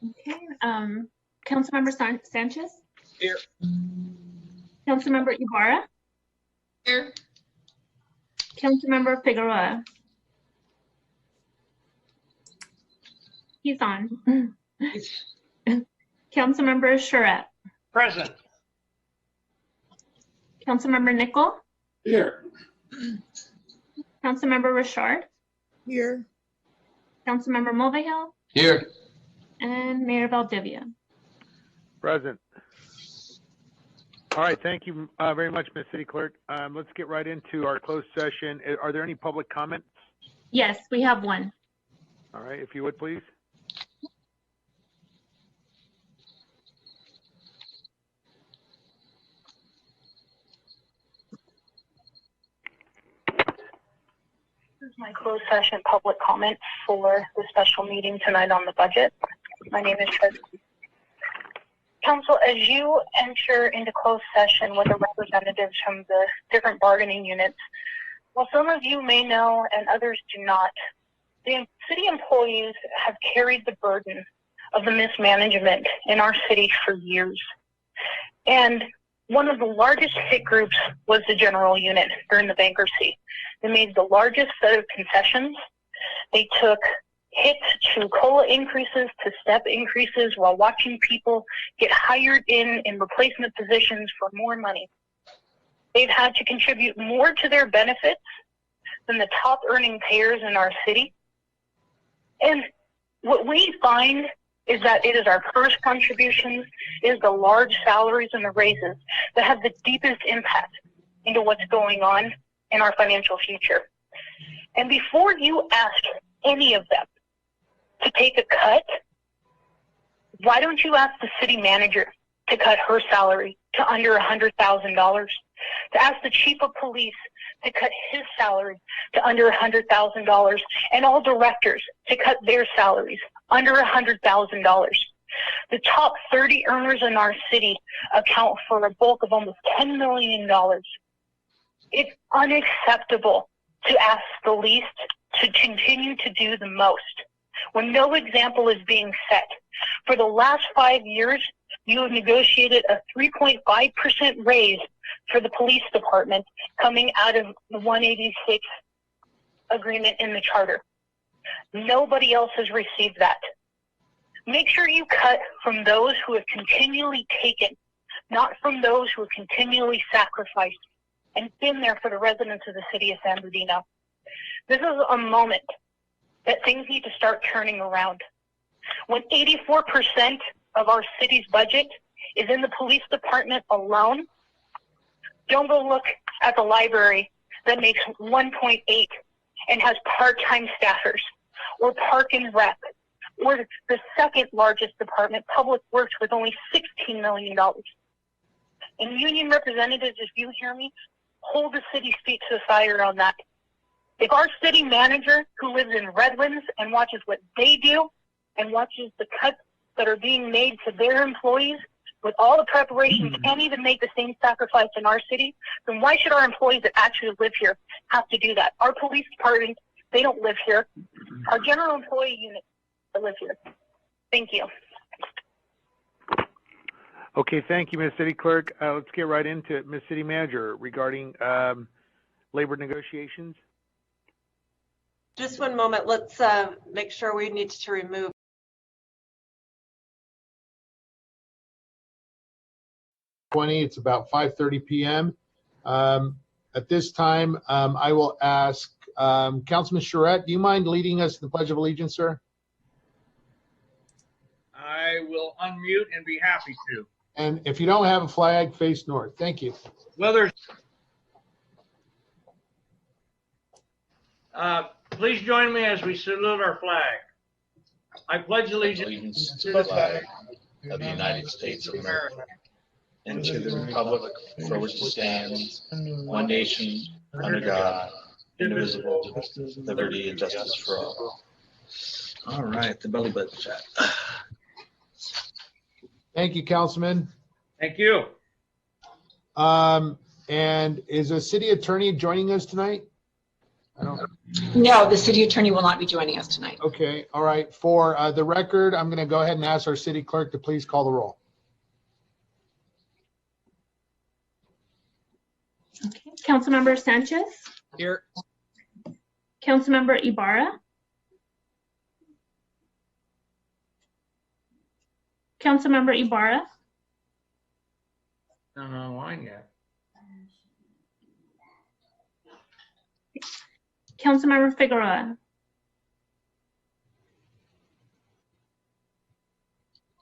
Okay. Councilmember Sanchez? Here. Councilmember Ibarra? Here. Councilmember Figueroa? He's on. Councilmember Charette? Present. Councilmember Nickel? Here. Councilmember Richard? Here. Councilmember Mulvihill? Here. And Mayor Valdivia. Present. All right, thank you very much, Ms. City Clerk. Let's get right into our closed session. Are there any public comments? Yes, we have one. All right, if you would, please. This is my closed session public comment for the special meeting tonight on the budget. My name is Trezor. Council, as you enter into closed session with the representatives from the different bargaining units, while some of you may know and others do not, the city employees have carried the burden of the mismanagement in our city for years. And one of the largest hit groups was the general unit during the bankruptcy. They made the largest set of concessions. They took hits to COLA increases, to step increases, while watching people get hired in replacement positions for more money. They've had to contribute more to their benefits than the top earning payers in our city. And what we find is that it is our first contributions, is the large salaries and the raises that have the deepest impact into what's going on in our financial future. And before you ask any of them to take a cut, why don't you ask the city manager to cut her salary to under $100,000? To ask the chief of police to cut his salary to under $100,000, and all directors to cut their salaries under $100,000. The top 30 earners in our city account for a bulk of almost $10 million. It's unacceptable to ask the least to continue to do the most when no example is being set. For the last 5 years, you have negotiated a 3.5% raise for the police department coming out of the 186 agreement in the charter. Nobody else has received that. Make sure you cut from those who have continually taken, not from those who have continually sacrificed and been there for the residents of the city of San Bernardino. This is a moment that things need to start turning around. When 84% of our city's budget is in the police department alone, don't go look at the library that makes 1.8 and has part-time staffers, or Park and Rec, or the second largest department, Public Works, with only $16 million. And union representatives, if you hear me, hold the city's feet to the fire on that. If our city manager, who lives in Redlands and watches what they do and watches the cuts that are being made to their employees with all the preparations, can't even make the same sacrifice in our city, then why should our employees that actually live here have to do that? Our police department, they don't live here. Our general employee unit, they live here. Thank you. Okay, thank you, Ms. City Clerk. Let's get right into it. Ms. City Manager, regarding labor negotiations. Just one moment. Let's make sure we need to remove. It's about 5:30 p.m. At this time, I will ask Councilman Charette, do you mind leading us in the Pledge of Allegiance, sir? I will unmute and be happy to. And if you don't have a flag, face north. Thank you. Well, there's. Please join me as we salute our flag. I pledge allegiance to the flag of the United States of America and to the republic for which it stands, one nation, under God, indivisible, with liberty and justice for all. All right, the belly button chat. Thank you, Councilman. Thank you. And is a city attorney joining us tonight? I don't, No, the city attorney will not be joining us tonight. okay, all right. For the record, I'm going to go ahead and ask our city clerk to please call the roll. Okay. Councilmember Sanchez, Here. Councilmember Ibarra, Councilmember Ibarra, Not online yet. Councilmember Figueroa,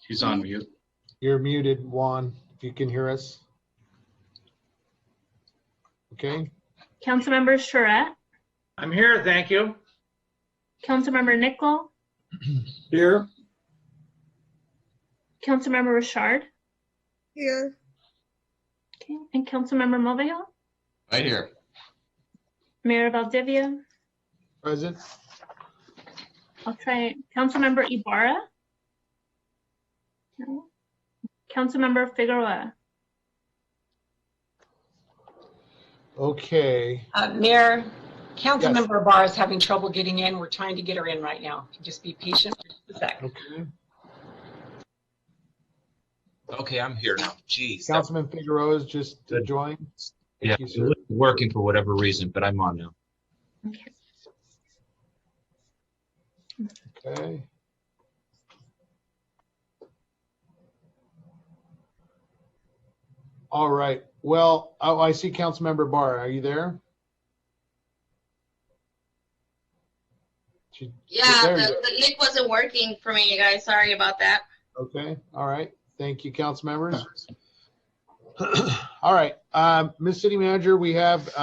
She's on mute. You're muted, Juan, if you can hear us. Okay, Councilmember Charette, I'm here, thank you. Councilmember Nickel, Here. Councilmember Richard, Here. okay, and Councilmember Mulvihill, Right here. Mayor Valdivia. present. I'll try Councilmember Ibarra. No. Councilmember Figueroa. Okay, Mayor, Councilmember Barr is having trouble getting in. We're trying to get her in right now. Just be patient for just a second. okay. Okay, I'm here now. Jeez. Councilman Figueroa is just joined. Yeah, Thank you, sir. it wasn't working for whatever reason, but I'm on now. Okay. Okay. All right. Well, oh, I see Councilmember Barr. Are you there? Yeah, There you go. the link wasn't working for me, you guys. Sorry about that. Okay. All right. Thank you, council members. All right. Ms. City Manager, we have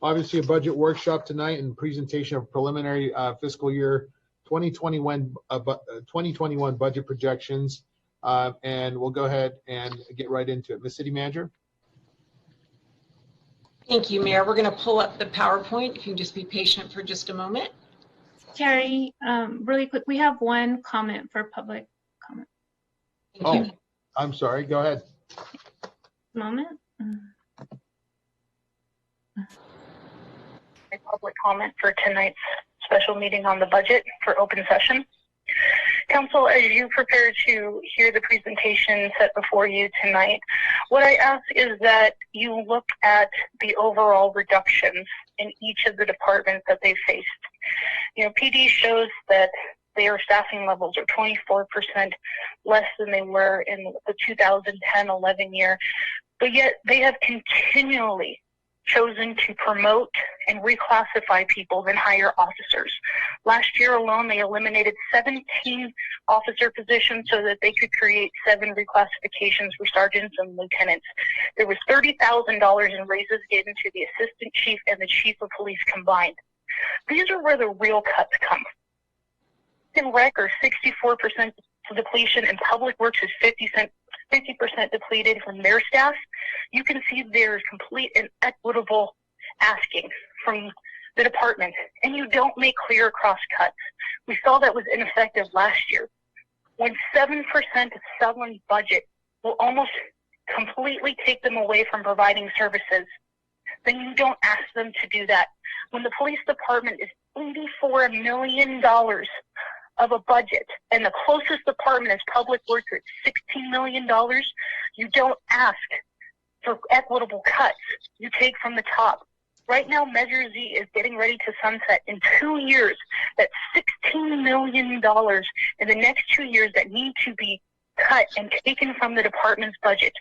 obviously a budget workshop tonight and presentation of preliminary fiscal year 2021 budget projections. And we'll go ahead and get right into it. Ms. City Manager? Thank you, Mayor. We're going to pull up the PowerPoint. If you can just be patient for just a moment. Terry, really quick, we have one comment for public comment. Thank you. Oh, I'm sorry. Go ahead. Moment. Public comment for tonight's special meeting on the budget for open session. Council, as you prepare to hear the presentation set before you tonight, what I ask is that you look at the overall reductions in each of the departments that they faced. You know, PD shows that their staffing levels are 24% less than they were in the 2010-11 year, but yet they have continually chosen to promote and reclassify people and hire officers. Last year alone, they eliminated 17 officer positions so that they could create 7 reclassifications for sergeants and lieutenants. There was $30,000 in raises given to the assistant chief and the chief of police combined. These are where the real cuts come. In rec are 64% depletion, and public works is 50% depleted from their staff. You can see there's complete and equitable asking from the department, and you don't make clear cross cuts. We saw that was ineffective last year. When 7% of someone's budget will almost completely take them away from providing services, then you don't ask them to do that. When the police department is $84 million of a budget, and the closest department is public works at $16 million, you don't ask for equitable cuts. You take from the top. Right now, Measure Z is getting ready to sunset in 2 years. That's $16 million in the next 2 years that need to be cut and taken from the department's budget.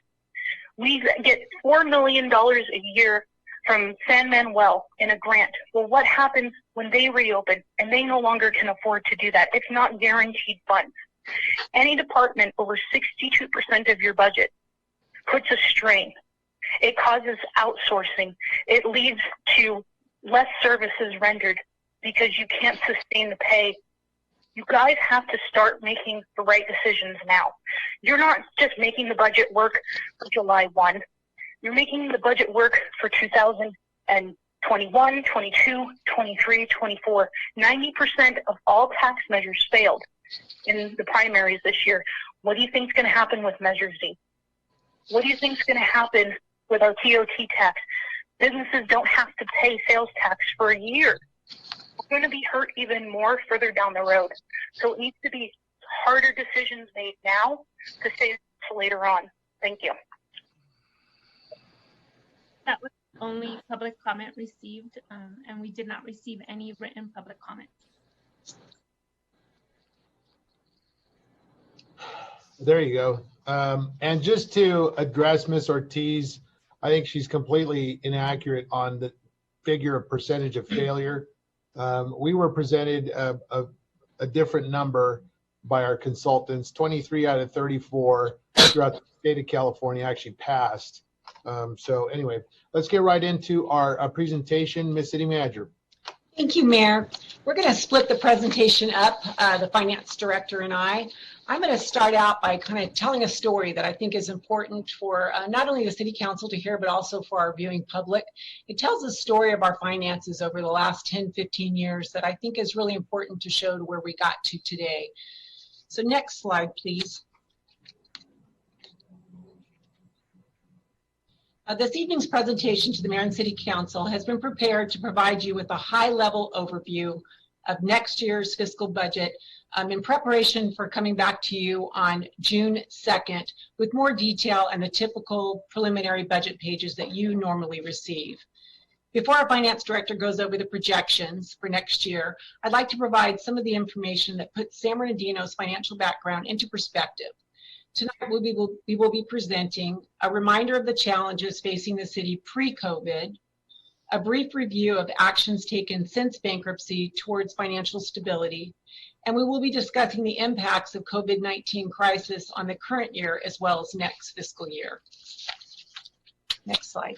We get $4 million a year from San Manuel in a grant. Well, what happens when they reopen and they no longer can afford to do that? It's not guaranteed funds. Any department over 62% of your budget puts a strain. It causes outsourcing. It leads to less services rendered because you can't sustain the pay. You guys have to start making the right decisions now. You're not just making the budget work for July 1. You're making the budget work for 2021, 22, 23, 24. 90% of all tax measures failed in the primaries this year. What do you think is going to happen with Measure Z? What do you think is going to happen with our TOT tax? Businesses don't have to pay sales tax for a year. We're going to be hurt even more further down the road. So it needs to be harder decisions made now to save later on. Thank you. That was the only public comment received, and we did not receive any written public comments. There you go. And just to address Ms. Ortiz, I think she's completely inaccurate on the figure of percentage of failure. We were presented a different number by our consultants. 23 out of 34 throughout the state of California actually passed. So anyway, let's get right into our presentation. Ms. City Manager. Thank you, Mayor. We're going to split the presentation up, the finance director and I. I'm going to start out by kind of telling a story that I think is important for not only the City Council to hear, but also for our viewing public. It tells the story of our finances over the last 10, 15 years that I think is really important to show to where we got to today. So next slide, please. This evening's presentation to the Mayor and City Council has been prepared to provide you with a high-level overview of next year's fiscal budget in preparation for coming back to you on June 2nd with more detail and the typical preliminary budget pages that you normally receive. Before our finance director goes over the projections for next year, I'd like to provide some of the information that puts San Bernardino's financial background into perspective. Tonight, we will be presenting a reminder of the challenges facing the city pre-COVID, a brief review of actions taken since bankruptcy towards financial stability, and we will be discussing the impacts of COVID-19 crisis on the current year as well as next fiscal year. Next slide.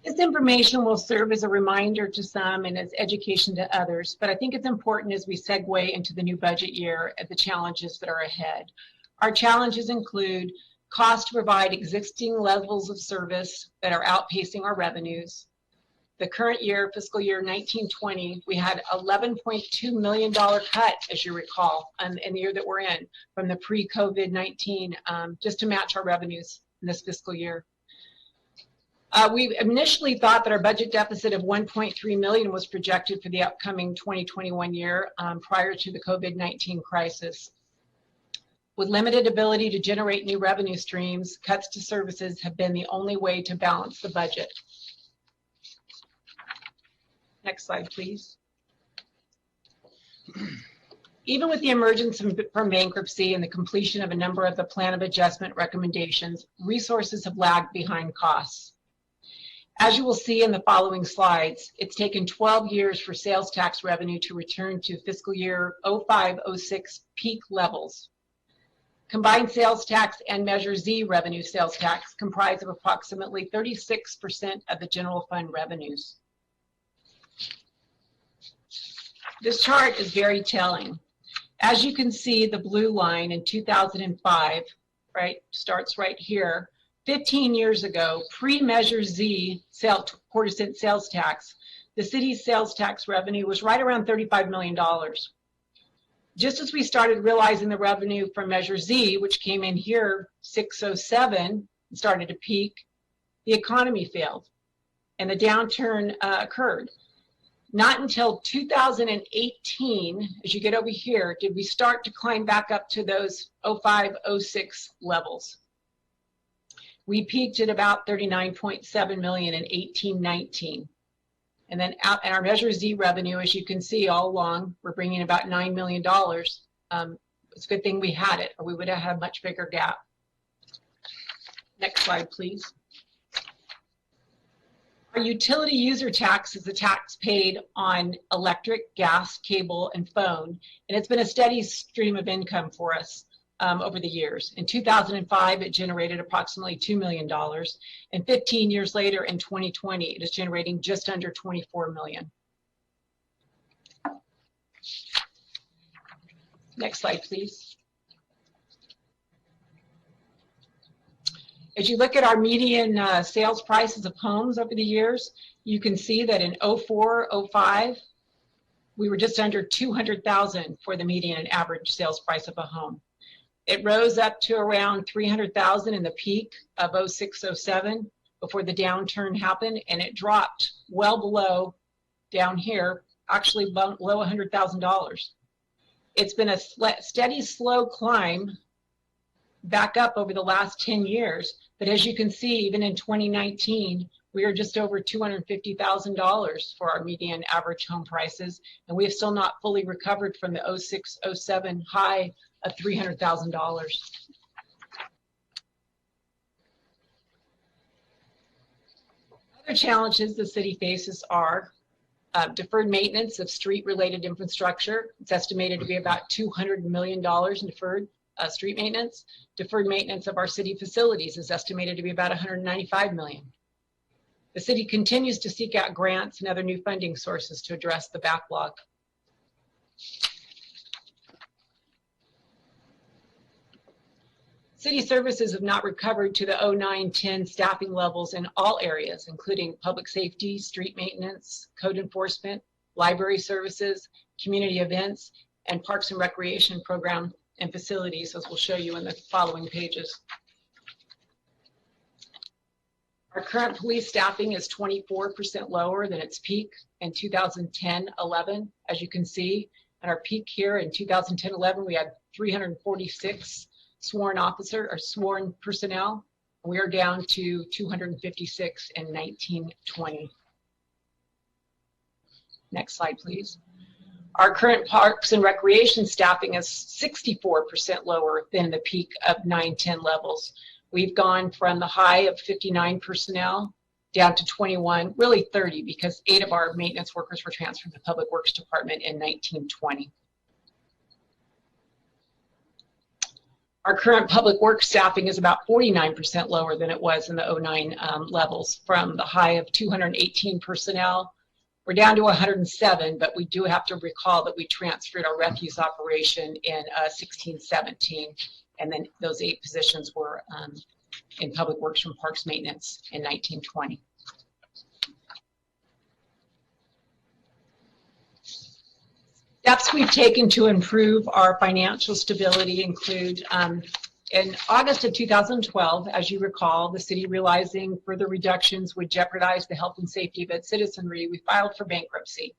This information will serve as a reminder to some and as education to others, but I think it's important as we segue into the new budget year at the challenges that are ahead. Our challenges include cost to provide existing levels of service that are outpacing our revenues. The current year, fiscal year 1920, we had $11.2 million cut, as you recall, in the year that we're in, from the pre-COVID-19, just to match our revenues in this fiscal year. We initially thought that our budget deficit of $1.3 million was projected for the upcoming 2021 year prior to the COVID-19 crisis. With limited ability to generate new revenue streams, cuts to services have been the only way to balance the budget. Next slide, please. Even with the emergence from bankruptcy and the completion of a number of the plan of adjustment recommendations, resources have lagged behind costs. As you will see in the following slides, it's taken 12 years for sales tax revenue to return to fiscal year 05-06 peak levels. Combined sales tax and Measure Z revenue sales tax comprise of approximately 36% of the general fund revenues. This chart is very telling. As you can see, the blue line in 2005, right, starts right here. 15 years ago, pre-Measure Z quarter-cent sales tax, the city's sales tax revenue was right around $35 million. Just as we started realizing the revenue from Measure Z, which came in here 607 and started to peak, the economy failed and the downturn occurred. Not until 2018, as you get over here, did we start to climb back up to those 05-06 levels. We peaked at about 39.7 million in 18-19. And then out in our Measure Z revenue, as you can see all along, we're bringing about $9 million. It's a good thing we had it, or we would have had a much bigger gap. Next slide, please. Our utility user tax is the tax paid on electric, gas, cable, and phone, and it's been a steady stream of income for us over the years. In 2005, it generated approximately $2 million, and 15 years later, in 2020, it is generating just under $24 million. Next slide, please. As you look at our median sales prices of homes over the years, you can see that in 04-05, we were just under $200,000 for the median and average sales price of a home. It rose up to around $300,000 in the peak of 06-07, before the downturn happened, and it dropped well below down here, actually below $100,000. It's been a steady, slow climb back up over the last 10 years. But as you can see, even in 2019, we are just over $250,000 for our median average home prices, and we have still not fully recovered from the 06-07 high of $300,000. Other challenges the city faces are deferred maintenance of street-related infrastructure. It's estimated to be about $200 million in deferred street maintenance. Deferred maintenance of our city facilities is estimated to be about $195 million. The city continues to seek out grants and other new funding sources to address the backlog. City services have not recovered to the 09-10 staffing levels in all areas, including public safety, street maintenance, code enforcement, library services, community events, and parks and recreation program and facilities, as we'll show you in the following pages. Our current police staffing is 24% lower than its peak in 2010-11, as you can see. At our peak here in 2010-11, we had 346 sworn personnel. We are down to 256 in 1920. Next slide, please. Our current parks and recreation staffing is 64% lower than the peak of 9-10 levels. We've gone from the high of 59 personnel down to 21, really 30, because 8 of our maintenance workers were transferred to the Public Works Department in 1920. Our current public works staffing is about 49% lower than it was in the 09 levels. From the high of 218 personnel, we're down to 107, but we do have to recall that we transferred our refuse operation in 16-17, and then those 8 positions were in public works from parks maintenance in 1920. Steps we've taken to improve our financial stability include, in August of 2012, as you recall, the city realizing further reductions would jeopardize the health and safety of its citizenry, we filed for bankruptcy.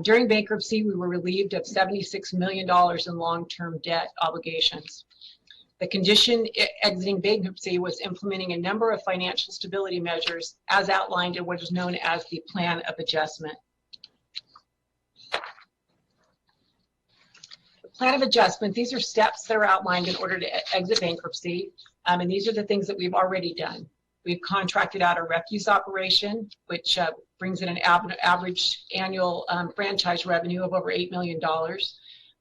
During bankruptcy, we were relieved of $76 million in long-term debt obligations. The condition exiting bankruptcy was implementing a number of financial stability measures as outlined in what is known as the Plan of Adjustment. Plan of adjustment, these are steps that are outlined in order to exit bankruptcy, and these are the things that we've already done. We've contracted out a refuse operation, which brings in an average annual franchise revenue of over $8 million.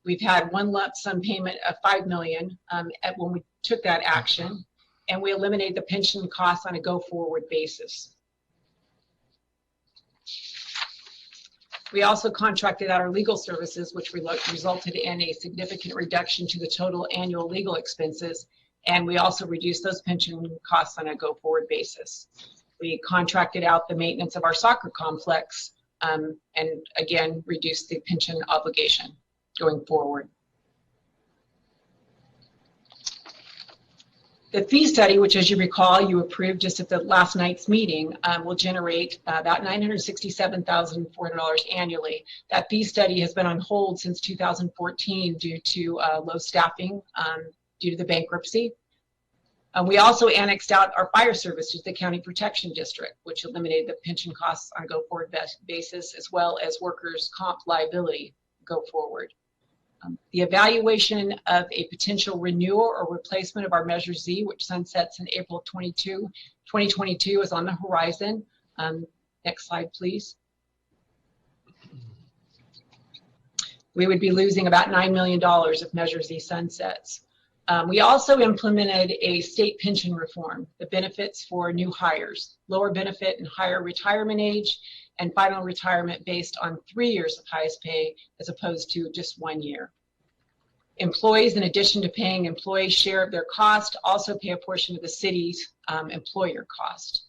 We've had one lump sum payment of $5 million when we took that action, and we eliminated the pension costs on a go-forward basis. We also contracted out our legal services, which resulted in a significant reduction to the total annual legal expenses, and we also reduced those pension costs on a go-forward basis. We contracted out the maintenance of our soccer complex, and again, reduced the pension obligation going forward. The fee study, which as you recall, you approved just at the last night's meeting, will generate about $967,400 annually. That fee study has been on hold since 2014 due to low staffing due to the bankruptcy. We also annexed out our fire service to the County Protection District, which eliminated the pension costs on a go-forward basis, as well as workers' comp liability go forward. The evaluation of a potential renewal or replacement of our Measure Z, which sunsets in April 2022, is on the horizon. Next slide, please. We would be losing about $9 million if Measure Z sunsets. We also implemented a state pension reform, the benefits for new hires, lower benefit and higher retirement age, and final retirement based on 3 years of highest pay as opposed to just 1 year. Employees, in addition to paying employees' share of their cost, also pay a portion of the city's employer cost.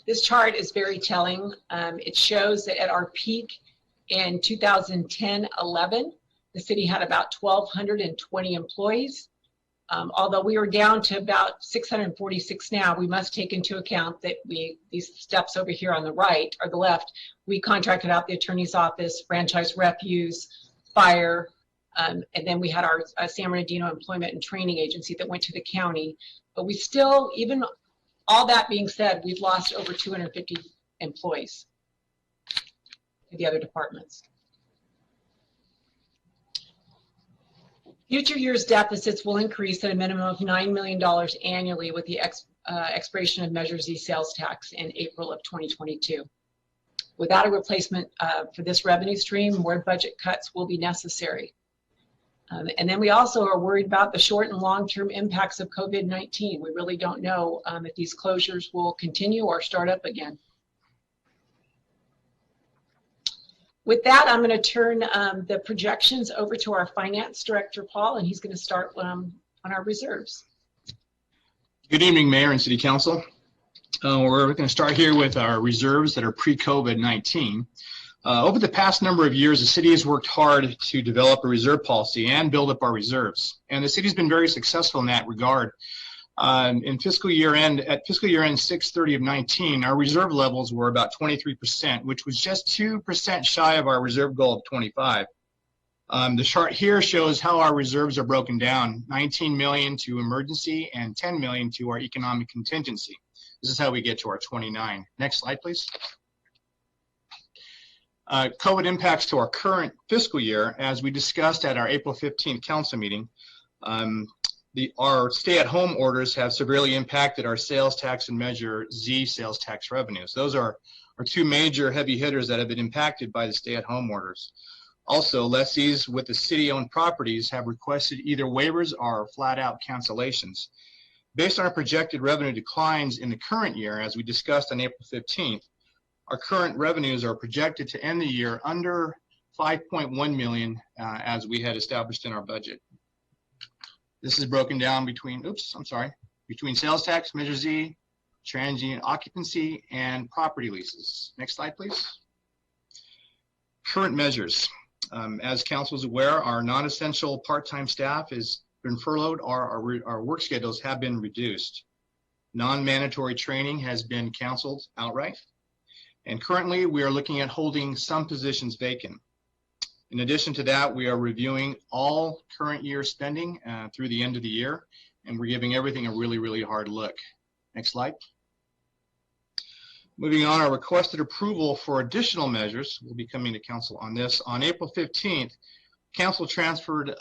This chart is very telling. It shows that at our peak in 2010-11, the city had about 1,220 employees. Although we were down to about 646 now, we must take into account that these steps over here on the right or the left, we contracted out the attorney's office, franchise refuse, fire, and then we had our San Bernardino Employment and Training Agency that went to the county. But we still, even all that being said, we've lost over 250 employees to the other departments. Future years' deficits will increase at a minimum of $9 million annually with the expiration of Measure Z sales tax in April of 2022. Without a replacement for this revenue stream, more budget cuts will be necessary. And then we also are worried about the short and long-term impacts of COVID-19. We really don't know if these closures will continue or start up again. With that, I'm going to turn the projections over to our finance director, Paul, and he's going to start on our reserves. Good evening, Mayor and City Council. We're going to start here with our reserves that are pre-COVID-19. Over the past number of years, the city has worked hard to develop a reserve policy and build up our reserves. And the city's been very successful in that regard. In fiscal year end, at fiscal year end 6/30 of 19, our reserve levels were about 23%, which was just 2% shy of our reserve goal of 25. The chart here shows how our reserves are broken down: 19 million to emergency and 10 million to our economic contingency. This is how we get to our 29. Next slide, please. COVID impacts to our current fiscal year, as we discussed at our April 15th council meeting. Our stay-at-home orders have severely impacted our sales tax and Measure Z sales tax revenues. Those are our two major heavy hitters that have been impacted by the stay-at-home orders. Also, lessees with the city-owned properties have requested either waivers or flat-out cancellations. Based on our projected revenue declines in the current year, as we discussed on April 15th, our current revenues are projected to end the year under 5.1 million as we had established in our budget. This is broken down between, between sales tax, Measure Z, transient occupancy, and property leases. Next slide, please. Current measures. As council is aware, our non-essential part-time staff has been furloughed, our work schedules have been reduced. Non-mandatory training has been canceled outright. And currently, we are looking at holding some positions vacant. In addition to that, we are reviewing all current year spending through the end of the year, and we're giving everything a really, really hard look. Next slide. Moving on, our requested approval for additional measures. We'll be coming to council on this. On April 15th, council transferred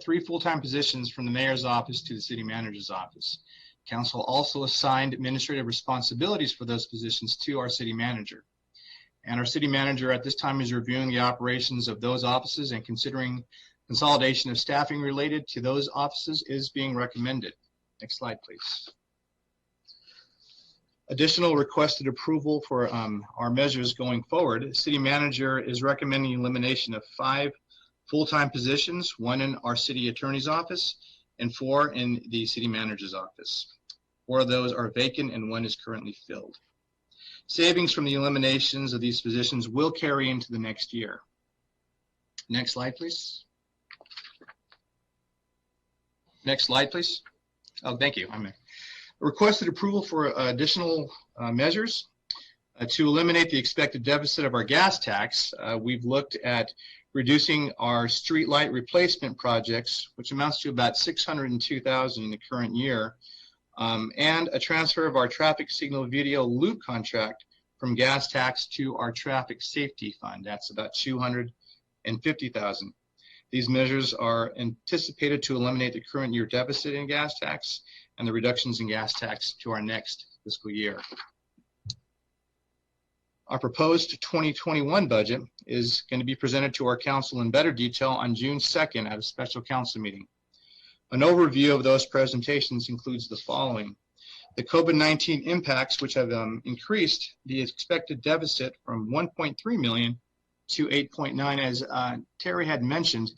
3 full-time positions from the mayor's office to the city manager's office. Council also assigned administrative responsibilities for those positions to our city manager. And our city manager at this time is reviewing the operations of those offices and considering consolidation of staffing related to those offices is being recommended. Next slide, please. Additional requested approval for our measures going forward. The city manager is recommending elimination of 5 full-time positions, 1 in our city attorney's office and 4 in the city manager's office. 4 of those are vacant and 1 is currently filled. Savings from the eliminations of these positions will carry into the next year. Next slide, please. Next slide, please. Oh, thank you. I'm requested approval for additional measures to eliminate the expected deficit of our gas tax. We've looked at reducing our street light replacement projects, which amounts to about $602,000 in the current year. And a transfer of our traffic signal video loop contract from gas tax to our traffic safety fund. That's about $250,000. These measures are anticipated to eliminate the current year deficit in gas tax and the reductions in gas tax to our next fiscal year. Our proposed 2021 budget is going to be presented to our council in better detail on June 2nd at a special council meeting. An overview of those presentations includes the following. The COVID-19 impacts, which have increased the expected deficit from 1.3 million to 8.9, as Terry had mentioned.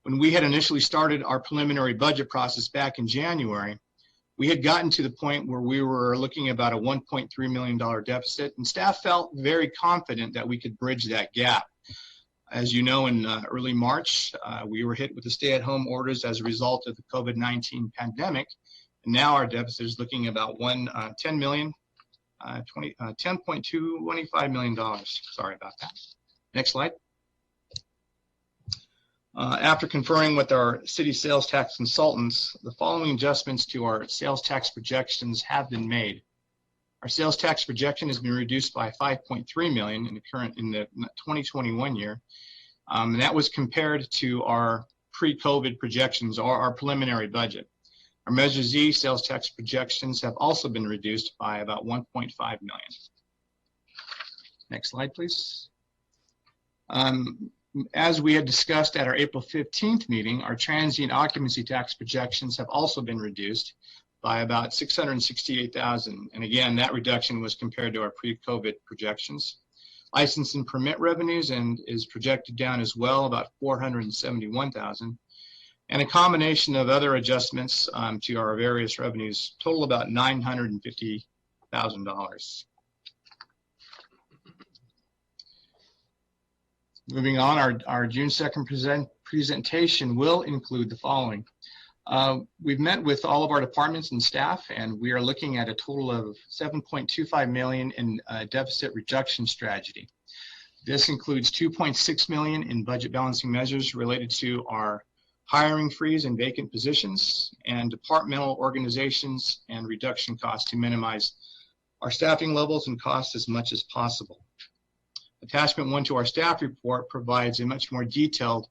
When we had initially started our preliminary budget process back in January, we had gotten to the point where we were looking at about a $1.3 million deficit, and staff felt very confident that we could bridge that gap. As you know, in early March, we were hit with the stay-at-home orders as a result of the COVID-19 pandemic. And now our deficit is looking about $10.225 million. Sorry about that. Next slide. After conferring with our city sales tax consultants, the following adjustments to our sales tax projections have been made. Our sales tax projection has been reduced by $5.3 million in the 2021 year. And that was compared to our pre-COVID projections or our preliminary budget. Our Measure Z sales tax projections have also been reduced by about $1.5 million. Next slide, please. As we had discussed at our April 15th meeting, our transient occupancy tax projections have also been reduced by about $668,000. And again, that reduction was compared to our pre-COVID projections. License and permit revenues is projected down as well, about $471,000. And a combination of other adjustments to our various revenues total about $950,000. Moving on, our June 2nd presentation will include the following. We've met with all of our departments and staff, and we are looking at a total of $7.25 million in deficit reduction strategy. This includes $2.6 million in budget balancing measures related to our hiring freeze and vacant positions and departmental organizations and reduction costs to minimize our staffing levels and costs as much as possible. Attachment 1 to our staff report provides a much more detailed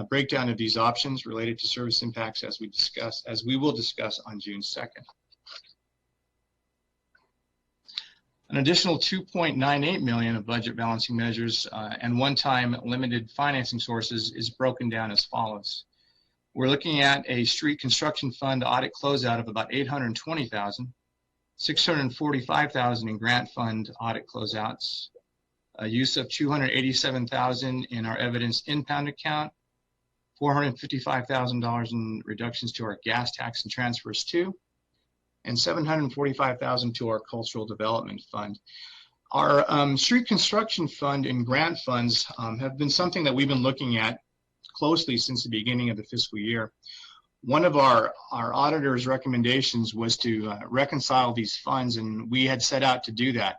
breakdown of these options related to service impacts as we will discuss on June 2nd. An additional $2.98 million of budget balancing measures and one-time limited financing sources is broken down as follows. We're looking at a street construction fund audit closeout of about $820,000, $645,000 in grant fund audit closeouts, a use of $287,000 in our evidence impound account, $455,000 in reductions to our gas tax and transfers too, and $745,000 to our cultural development fund. Our street construction fund and grant funds have been something that we've been looking at closely since the beginning of the fiscal year. One of our auditor's recommendations was to reconcile these funds, and we had set out to do that.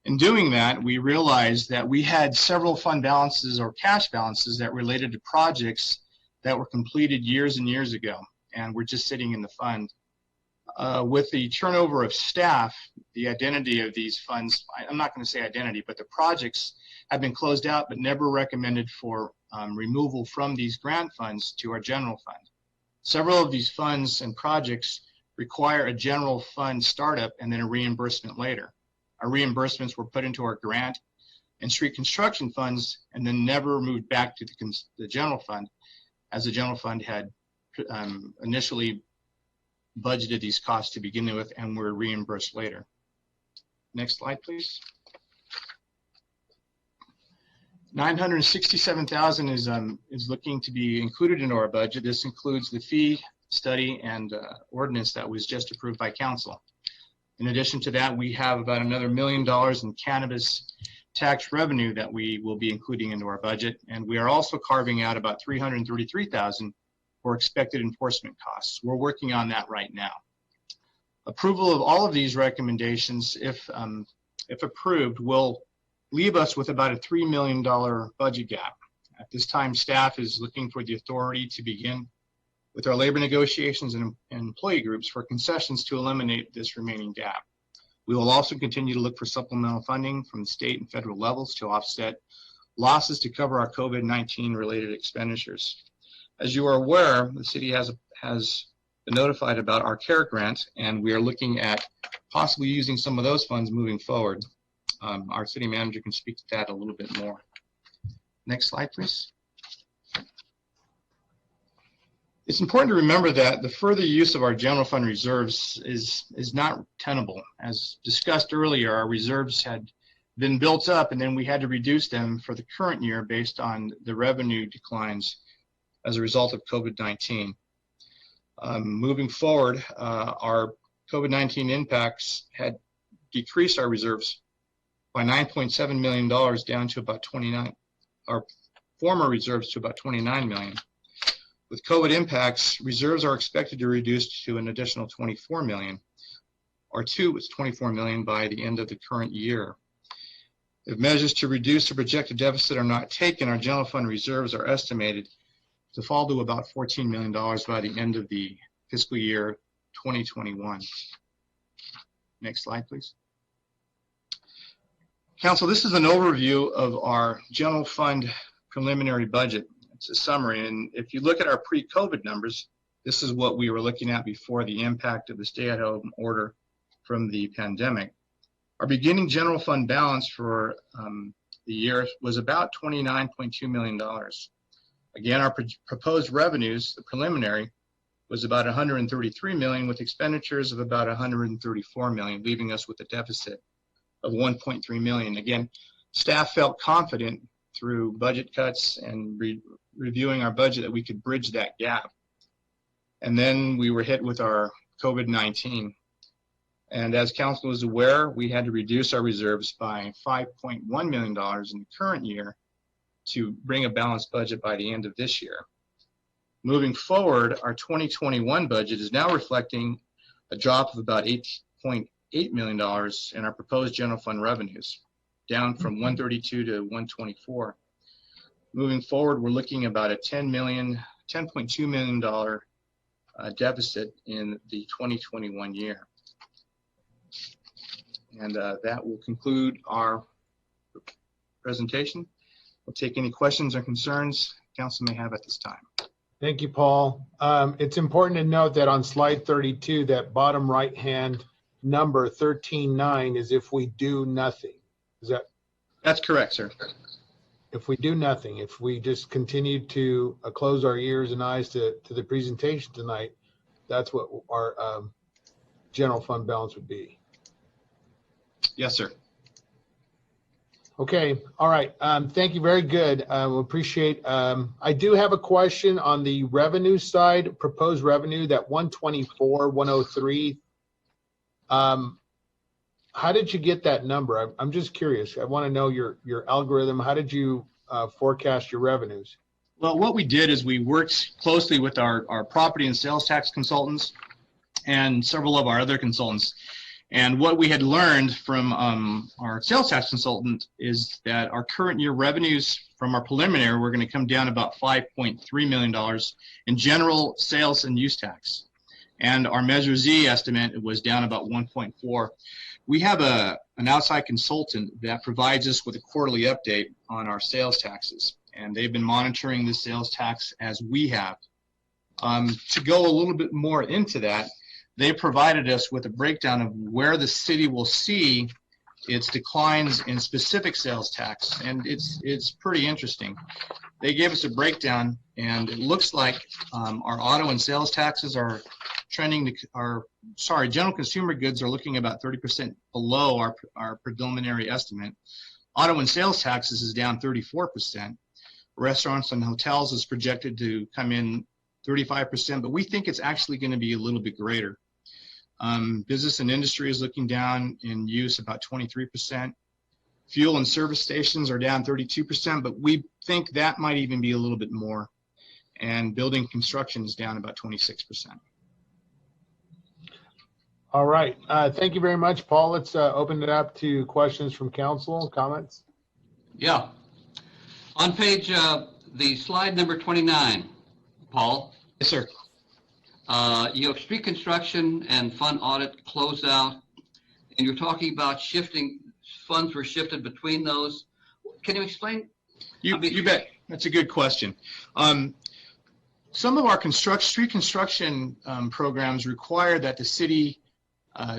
In doing that, we realized that we had several fund balances or cash balances that related to projects that were completed years and years ago and were just sitting in the fund. With the turnover of staff, the identity of these funds, I'm not going to say identity, but the projects have been closed out but never recommended for removal from these grant funds to our general fund. Several of these funds and projects require a general fund startup and then a reimbursement later. Our reimbursements were put into our grant and street construction funds and then never moved back to the general fund, as the general fund had initially budgeted these costs to begin with and were reimbursed later. Next slide, please. $967,000 is looking to be included into our budget. This includes the fee study and ordinance that was just approved by council. In addition to that, we have about another $1 million in cannabis tax revenue that we will be including into our budget. And we are also carving out about $333,000 for expected enforcement costs. We're working on that right now. Approval of all of these recommendations, if approved, will leave us with about a $3 million budget gap. At this time, staff is looking for the authority to begin with our labor negotiations and employee groups for concessions to eliminate this remaining gap. We will also continue to look for supplemental funding from the state and federal levels to offset losses to cover our COVID-19 related expenditures. As you are aware, the city has been notified about our CARE grant, and we are looking at possibly using some of those funds moving forward. Our city manager can speak to that a little bit more. Next slide, please. It's important to remember that the further use of our general fund reserves is not tenable. As discussed earlier, our reserves had been built up and then we had to reduce them for the current year based on the revenue declines as a result of COVID-19. Moving forward, our COVID-19 impacts had decreased our reserves by $9.7 million down to about former reserves to about 29 million. With COVID impacts, reserves are expected to reduce to an additional 24 million, or to 24 million by the end of the current year. If measures to reduce the projected deficit are not taken, our general fund reserves are estimated to fall to about $14 million by the end of the fiscal year 2021. Next slide, please. Council, this is an overview of our general fund preliminary budget. It's a summary, and if you look at our pre-COVID numbers, this is what we were looking at before the impact of the stay-at-home order from the pandemic. Our beginning general fund balance for the year was about $29.2 million. Again, our proposed revenues, the preliminary, was about 133 million, with expenditures of about 134 million, leaving us with a deficit of 1.3 million. Again, staff felt confident through budget cuts and reviewing our budget that we could bridge that gap. And then we were hit with our COVID-19. And as council is aware, we had to reduce our reserves by $5.1 million in the current year to bring a balanced budget by the end of this year. Moving forward, our 2021 budget is now reflecting a drop of about $8.8 million in our proposed general fund revenues, down from 132 to 124. Moving forward, we're looking about a $10.2 million deficit in the 2021 year. And that will conclude our presentation. We'll take any questions or concerns council may have at this time. Thank you, Paul. It's important to note that on slide 32, that bottom right-hand number 13.9 is if we do nothing. Is that? That's correct, sir. If we do nothing, if we just continue to close our ears and eyes to the presentation tonight, that's what our general fund balance would be. Yes, sir. Okay. All right. Thank you. Very good. We appreciate. I do have a question on the revenue side, proposed revenue, that 124, 103. How did you get that number? I'm just curious. I want to know your algorithm. How did you forecast your revenues? Well, what we did is we worked closely with our property and sales tax consultants and several of our other consultants. And what we had learned from our sales tax consultant is that our current year revenues from our preliminary were going to come down about $5.3 million in general sales and use tax. And our Measure Z estimate was down about 1.4. We have an outside consultant that provides us with a quarterly update on our sales taxes. And they've been monitoring the sales tax as we have. To go a little bit more into that, they provided us with a breakdown of where the city will see its declines in specific sales tax, and it's pretty interesting. They gave us a breakdown, and it looks like our auto and sales taxes are trending to, general consumer goods are looking about 30% below our preliminary estimate. Auto and sales taxes is down 34%. Restaurants and hotels is projected to come in 35%, but we think it's actually going to be a little bit greater. Business and industry is looking down in use about 23%. Fuel and service stations are down 32%, but we think that might even be a little bit more. And building construction is down about 26%. All right. Thank you very much, Paul. Let's open it up to questions from council, comments. Yeah. On page, the slide number 29, Paul. Yes, sir. You have street construction and fund audit closeout, and you're talking about shifting, funds were shifted between those. Can you explain? You bet. That's a good question. Some of our street construction programs require that the city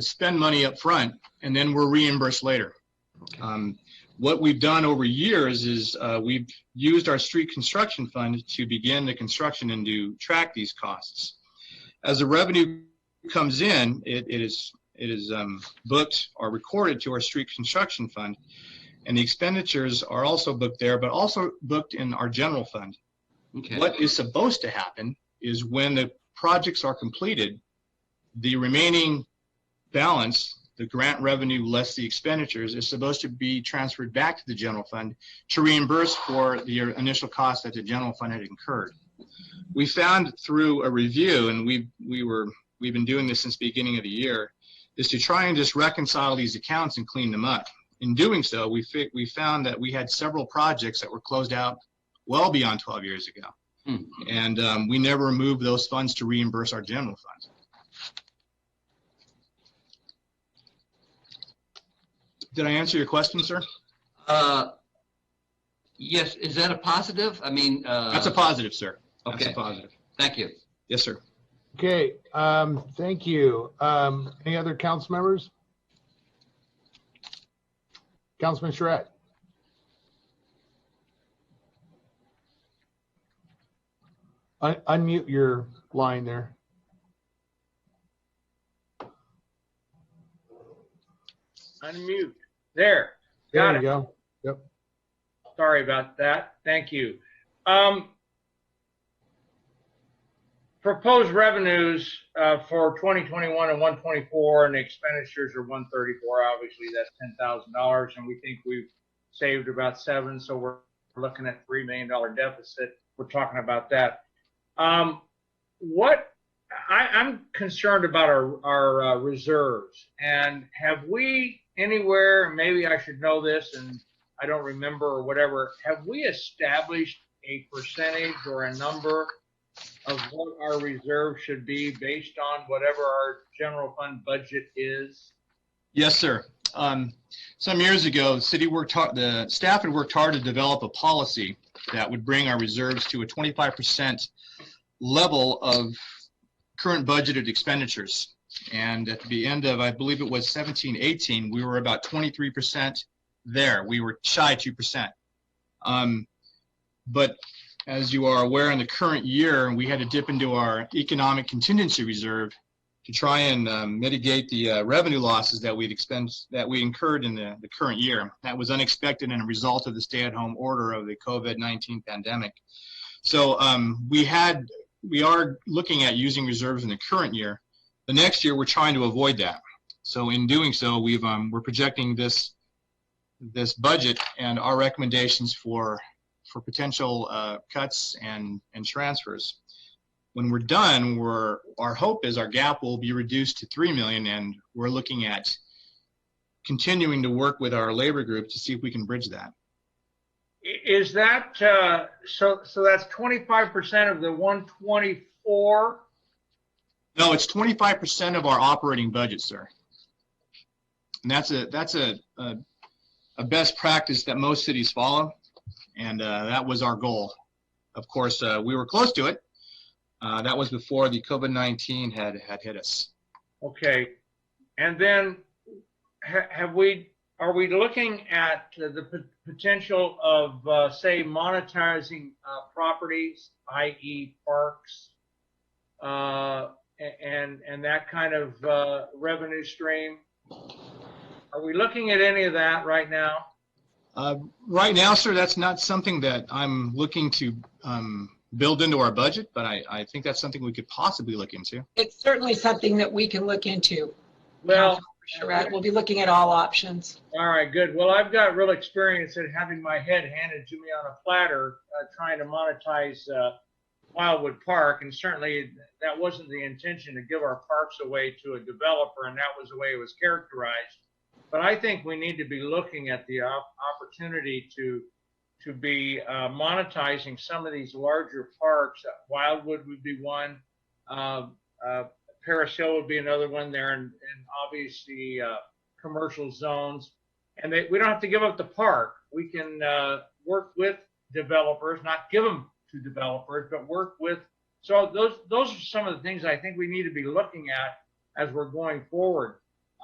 spend money up front, and then we're reimbursed later. Okay. What we've done over years is we've used our street construction fund to begin the construction and to track these costs. As the revenue comes in, it is booked or recorded to our street construction fund, and the expenditures are also booked there, but also booked in our general fund. Okay. What is supposed to happen is when the projects are completed, the remaining balance the grant revenue less the expenditures, is supposed to be transferred back to the general fund to reimburse for the initial cost that the general fund had incurred. We found through a review, and we've been doing this since the beginning of the year, is to try and just reconcile these accounts and clean them up. In doing so, we found that we had several projects that were closed out well beyond 12 years ago. And we never moved those funds to reimburse our general fund. Did I answer your question, sir? Yes, is that a positive? I mean, That's a positive, sir. That's Okay. a positive. Thank you. Yes, sir. Okay, thank you. Any other council members? Councilman Charette. Unmute your line there. Unmute. There. There Got you it. go. Yep. Sorry about that. Thank you. Proposed revenues for 2021 and 124, and the expenditures are 134. Obviously, that's $10,000, and we think we've saved about $7, so we're looking at $3 million deficit. We're talking about that. What I'm concerned about our reserves, and have we anywhere, maybe I should know this and I don't remember or whatever, have we established a percentage or a number of what our reserve should be based on whatever our general fund budget is? Yes, sir. Some years ago, the staff had worked hard to develop a policy that would bring our reserves to a 25% level of current budgeted expenditures. And at the end of, I believe it was 17-18, we were about 23% there. We were shy 2%. But as you are aware, in the current year, we had to dip into our economic contingency reserve to try and mitigate the revenue losses that we incurred in the current year. That was unexpected and a result of the stay-at-home order of the COVID-19 pandemic. So we are looking at using reserves in the current year. The next year, we're trying to avoid that. So in doing so, we're projecting this budget and our recommendations for potential cuts and transfers. When we're done, our hope is our gap will be reduced to $3 million, and we're looking at continuing to work with our labor group to see if we can bridge that. Is that so that's 25% of the 124? No, it's 25% of our operating budget, sir. And that's a best practice that most cities follow, and that was our goal. Of course, we were close to it. That was before the COVID-19 had hit us. Okay, and then are we looking at the potential of say monetizing properties, i.e. parks, and that kind of revenue stream? Are we looking at any of that right now? Right now, sir, that's not something that I'm looking to build into our budget, but I think that's something we could possibly look into. It's certainly something that we can look into. Well, Charette, we'll be looking at all options. all right, good. Well, I've got real experience at having my head handed to me on a platter trying to monetize Wildwood Park, and certainly that wasn't the intention to give our parks away to a developer, and that was the way it was characterized. But I think we need to be looking at the opportunity to be monetizing some of these larger parks. Wildwood would be one. Paris Hill would be another one there, and obviously commercial zones. And we don't have to give up the park. We can work with developers, not give them to developers, but work with. So those are some of the things I think we need to be looking at as we're going forward.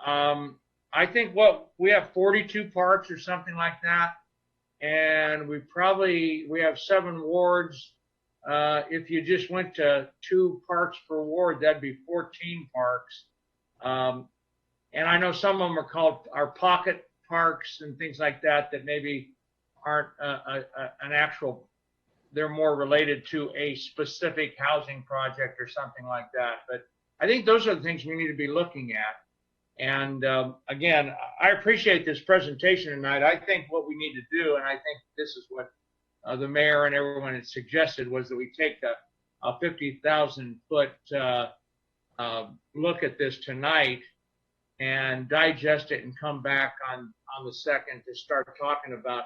I think we have 42 parks or something like that, and we have 7 wards. If you just went to 2 parks per ward, that'd be 14 parks. And I know some of them are called our pocket parks and things like that maybe aren't an actual, they're more related to a specific housing project or something like that. But I think those are the things we need to be looking at. And again, I appreciate this presentation tonight. I think what we need to do, and I think this is what the mayor and everyone had suggested, was that we take a 50,000 foot look at this tonight and digest it and come back on the second to start talking about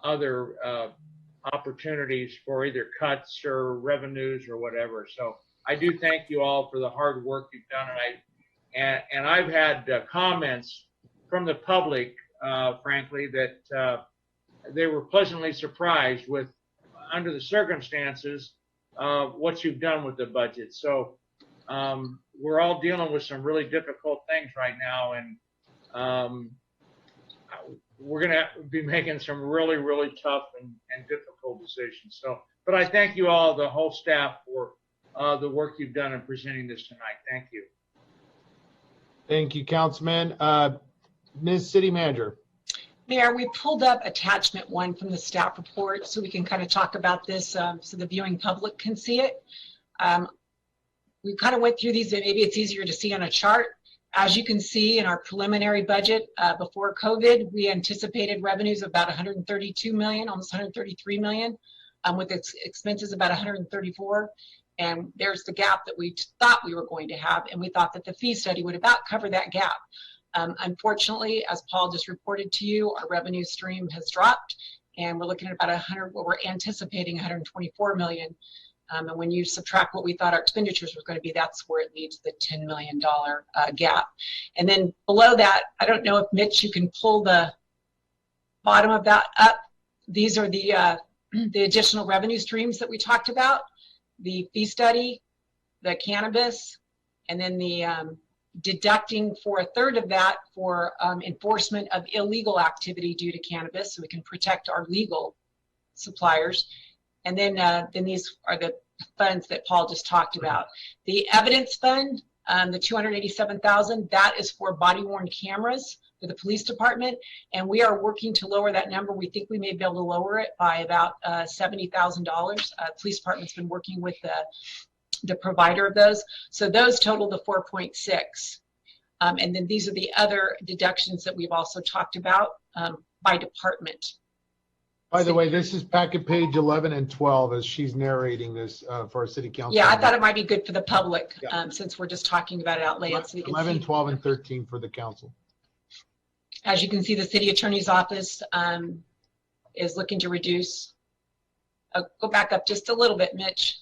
other opportunities for either cuts or revenues or whatever. So I do thank you all for the hard work you've done tonight. And I've had comments from the public, frankly, that they were pleasantly surprised with, under the circumstances, what you've done with the budget. So we're all dealing with some really difficult things right now, and we're going to be making some really, really tough and difficult decisions. So, but I thank you all, the whole staff, for the work you've done in presenting this tonight. Thank you. Thank you, Councilman. Ms. City Manager. Mayor, we pulled up attachment 1 from the staff report so we can kind of talk about this so the viewing public can see it. We kind of went through these, and maybe it's easier to see on a chart. As you can see in our preliminary budget before COVID, we anticipated revenues of about 132 million, almost 133 million, with expenses about 134. And there's the gap that we thought we were going to have, and we thought that the fee study would about cover that gap. Unfortunately, as Paul just reported to you, our revenue stream has dropped, and we're looking at about we're anticipating 124 million. And when you subtract what we thought our expenditures were going to be, that's where it leaves the $10 million gap. And then below that, I don't know if Mitch, you can pull the bottom of that up. These are the additional revenue streams that we talked about: the fee study, the cannabis, and then the deducting for a third of that for enforcement of illegal activity due to cannabis, so we can protect our legal suppliers. And then these are the funds that Paul just talked about. The evidence fund, the 287,000, that is for body-worn cameras for the police department, and we are working to lower that number. We think we may be able to lower it by about $70,000. Police department's been working with the provider of those, so those total the 4.6. And then these are the other deductions that we've also talked about by department. By the way, this is packet page 11 and 12 as she's narrating this for our city council. Yeah, I thought it might be good for the public since we're just talking about it out loud. So 11, 12, and 13 for the council. As you can see, the city attorney's office is looking to reduce. Go back up just a little bit, Mitch.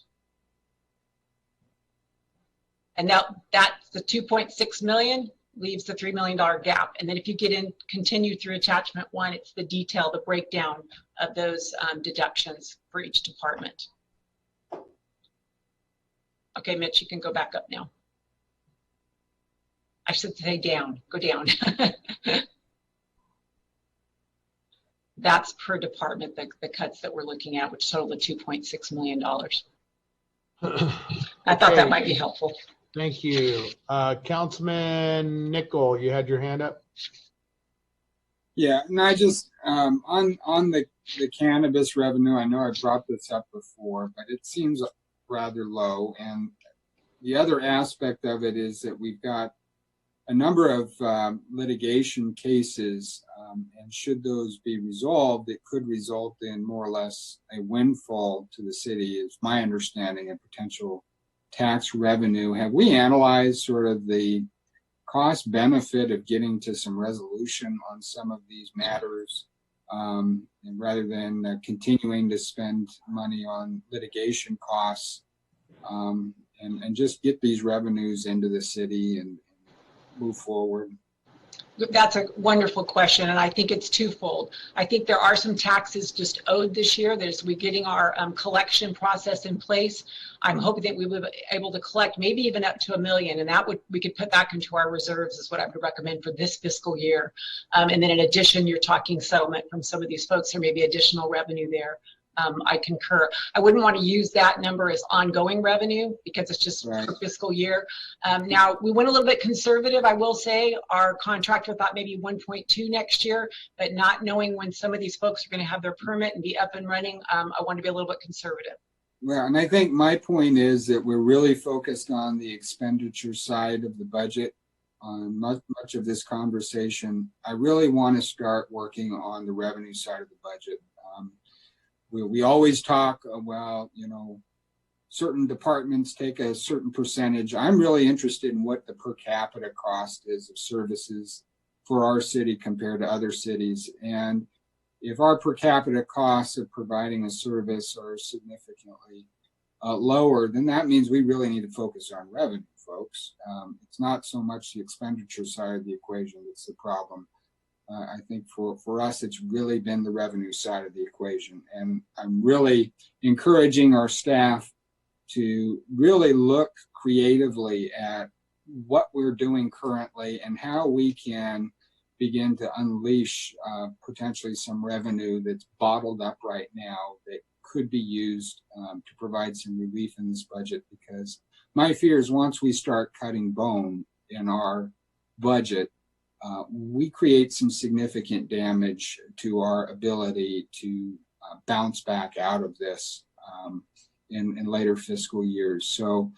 And now that's the 2.6 million. Leaves the $3 million gap. And then if you continue through attachment 1, it's the detail, the breakdown of those deductions for each department. Okay, Mitch, you can go back up now. I should say down, go down. That's per department, the cuts that we're looking at, which total the $2.6 million. I thought that might be helpful. Thank you. Councilman Nickel, you had your hand up? Yeah, and I just, on the cannabis revenue, I know I brought this up before, but it seems rather low. And the other aspect of it is that we've got a number of litigation cases, and should those be resolved, it could result in more or less a windfall to the city, is my understanding, and potential tax revenue. Have we analyzed sort of the cost benefit of getting to some resolution on some of these matters, and rather than continuing to spend money on litigation costs, and just get these revenues into the city and move forward? That's a wonderful question, and I think it's twofold. I think there are some taxes just owed this year. There's we're getting our collection process in place. I'm hoping that we will be able to collect maybe even up to $1 million, and that we could put back into our reserves is what I would recommend for this fiscal year. And then in addition, you're talking settlement from some of these folks. There may be additional revenue there. I concur. I wouldn't want to use that number as ongoing revenue because it's just for fiscal year. Now, we went a little bit conservative, I will say. Our contractor thought maybe 1.2 next year, but not knowing when some of these folks are going to have their permit and be up and running, I want to be a little bit conservative. Well, and I think my point is that we're really focused on the expenditure side of the budget. much of this conversation, I really want to start working on the revenue side of the budget. We always talk, well, you know, certain departments take a certain percentage. I'm really interested in what the per capita cost is of services for our city compared to other cities. And if our per capita costs of providing a service are significantly lower, then that means we really need to focus on revenue, folks. It's not so much the expenditure side of the equation that's the problem. I think for us, it's really been the revenue side of the equation. And I'm really encouraging our staff to really look creatively at what we're doing currently and how we can begin to unleash potentially some revenue that's bottled up right now that could be used to provide some relief in this budget. Because my fear is once we start cutting bone in our budget, we create some significant damage to our ability to bounce back out of this in later fiscal years. So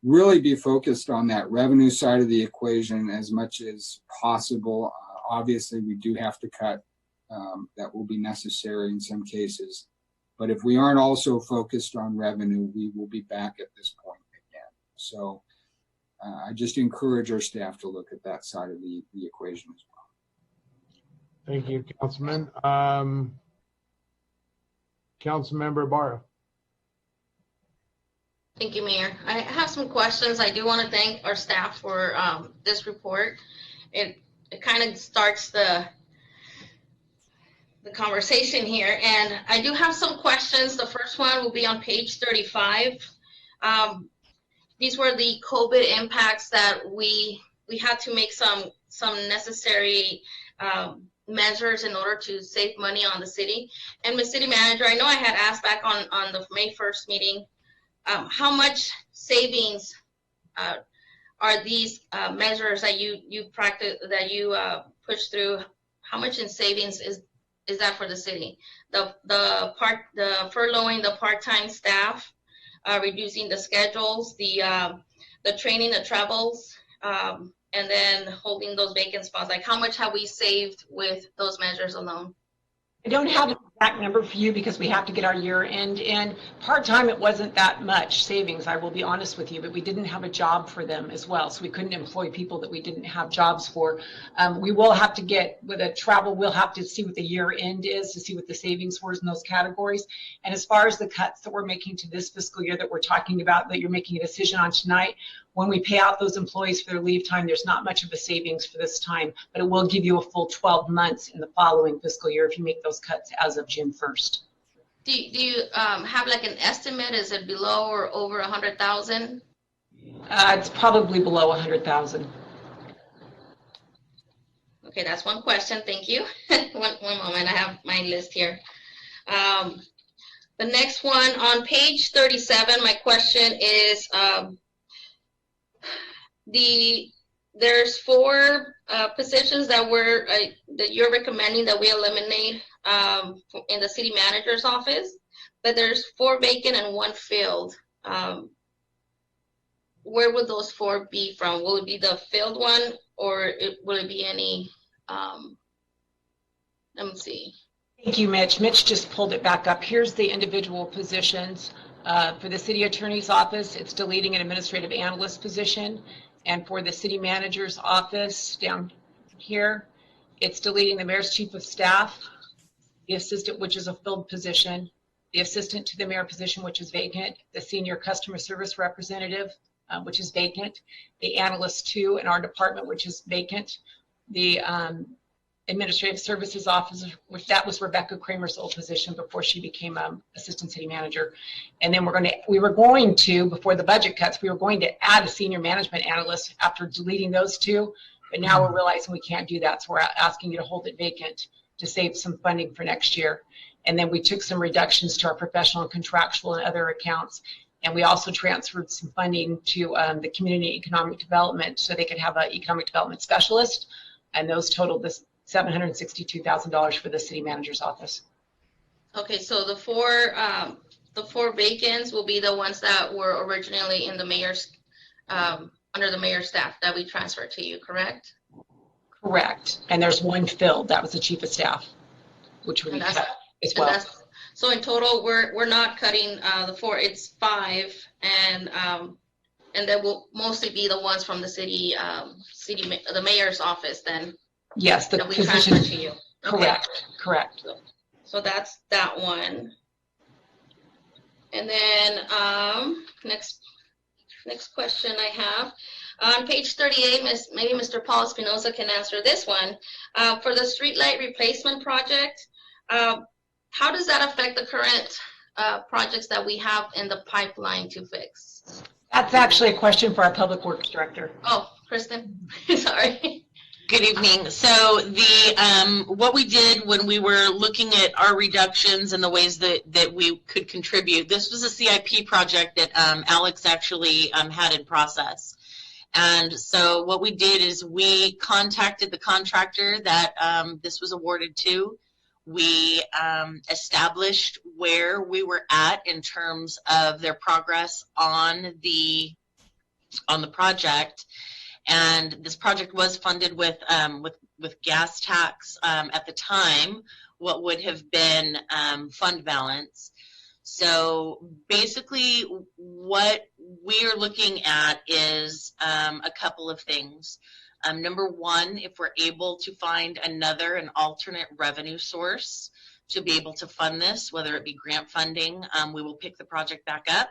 really be focused on that revenue side of the equation as much as possible. Obviously, we do have to cut. That will be necessary in some cases. But if we aren't also focused on revenue, we will be back at this point again. So I just encourage our staff to look at that side of the equation as well. Thank you, Councilman. Councilmember Barra. Thank you, Mayor. I have some questions. I do want to thank our staff for this report. It kind of starts the conversation here, and I do have some questions. The first one will be on page 35. These were the COVID impacts that we had to make some necessary measures in order to save money on the city. And Ms. City Manager, I know I had asked back on the May 1st meeting, how much savings are these measures that you practice, that you push through? How much in savings is that for the city? The furloughing the part-time staff, reducing the schedules, the training, the travels, and then holding those vacant spots. Like, how much have we saved with those measures alone? I don't have an exact number for you because we have to get our year end in. Part-time, it wasn't that much savings, I will be honest with you, but we didn't have a job for them as well. So we couldn't employ people that we didn't have jobs for. We will have to get, with a travel, we'll have to see what the year end is to see what the savings were in those categories. And as far as the cuts that we're making to this fiscal year that we're talking about, that you're making a decision on tonight, when we pay out those employees for their leave time, there's not much of a savings for this time, but it will give you a full 12 months in the following fiscal year if you make those cuts as of June 1st. Do you have like an estimate? Is it below or over 100,000? It's probably below 100,000. Okay, that's one question. Thank you. one moment. I have my list here. The next one on page 37. My question is. There's 4 positions that you're recommending that we eliminate in the city manager's office, but there's 4 vacant and 1 filled. Where would those 4 be from? Will it be the filled one, or will it be any? Let me see. Thank you, Mitch. Mitch just pulled it back up. Here's the individual positions. For the city attorney's office, it's deleting an administrative analyst position. And for the city manager's office down here, it's deleting the mayor's chief of staff, the assistant, which is a filled position, the assistant to the mayor position, which is vacant, the senior customer service representative, which is vacant, the analyst 2 in our department, which is vacant, the administrative services officer, which that was Rebecca Kramer's old position before she became assistant city manager. And then we were going to, before the budget cuts, we were going to add a senior management analyst after deleting those 2, but now we're realizing we can't do that. So we're asking you to hold it vacant to save some funding for next year. And then we took some reductions to our professional and contractual and other accounts. And we also transferred some funding to the community economic development so they could have an economic development specialist. And those totaled this $762,000 for the city manager's office. Okay, so the 4 vacants will be the ones that were originally in the mayor's under the mayor's staff that we transferred to you, correct? Correct. And there's one filled. That was the chief of staff, which we And cut that's- as And well. so in total, we're not cutting the 4, it's 5, and that will mostly be the ones from the city, the mayor's office then, Yes, the that we position. transferred to you. Okay. Correct. So that's that one. And then next question I have. On page 38, maybe Mr. Paul Espinoza can answer this one. For the streetlight replacement project, how does that affect the current projects that we have in the pipeline to fix? That's actually a question for our public works director. Oh, Kristen, sorry. Good evening. So what we did when we were looking at our reductions and the ways that we could contribute, this was a CIP project that Alex actually had in process. And so what we did is we contacted the contractor that this was awarded to. We established where we were at in terms of their progress on the project. And this project was funded with gas tax at the time, what would have been fund balance. So basically what we are looking at is a couple of things. Number one, if we're able to find an alternate revenue source to be able to fund this, whether it be grant funding, we will pick the project back up.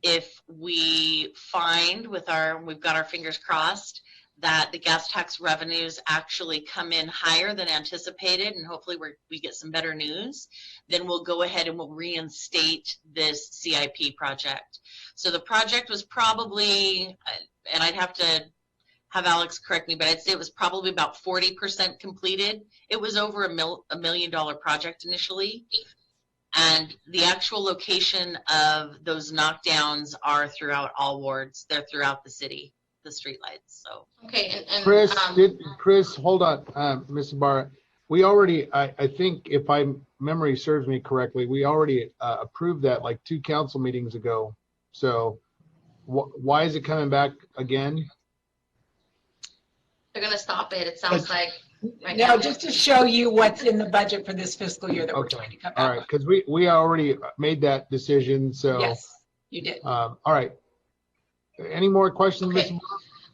If we find we've got our fingers crossed, that the gas tax revenues actually come in higher than anticipated, and hopefully we get some better news, then we'll go ahead and we'll reinstate this CIP project. So the project was probably, and I'd have to have Alex correct me, but I'd say it was probably about 40% completed. It was over $1 million project initially. And the actual location of those knockdowns are throughout all wards. They're throughout the city, the streetlights. So Okay, and Chris, hold on, Ms. Ibarra. We already, I think, if memory serves me correctly, we already approved that like 2 council meetings ago. So why is it coming back again? they're gonna stop it, it sounds like. Right No, now. just to show you what's in the budget for this fiscal year that we're trying to cut All back. right, because we already made that decision, so. Yes, you did. All right. Any more questions, Ms. Okay.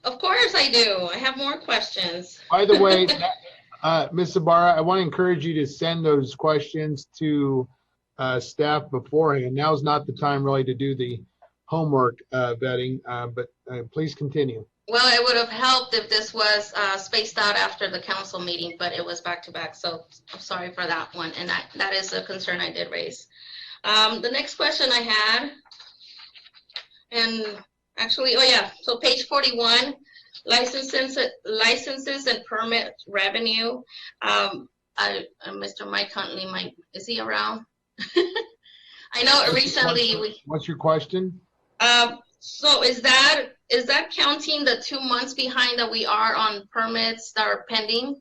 Of course I do. I have more questions. By the way, Ms. Ibarra, I want to encourage you to send those questions to staff beforehand. Now's not the time really to do the homework vetting, but please continue. Well, it would have helped if this was spaced out after the council meeting, but it was back to back. So I'm sorry for that one. And that is a concern I did raise. The next question I had, and actually, oh yeah, so page 41, licenses and permit revenue. Mr. Mike Huntley, is he around? I know recently What's your question? So is that counting the 2 months behind that we are on permits that are pending?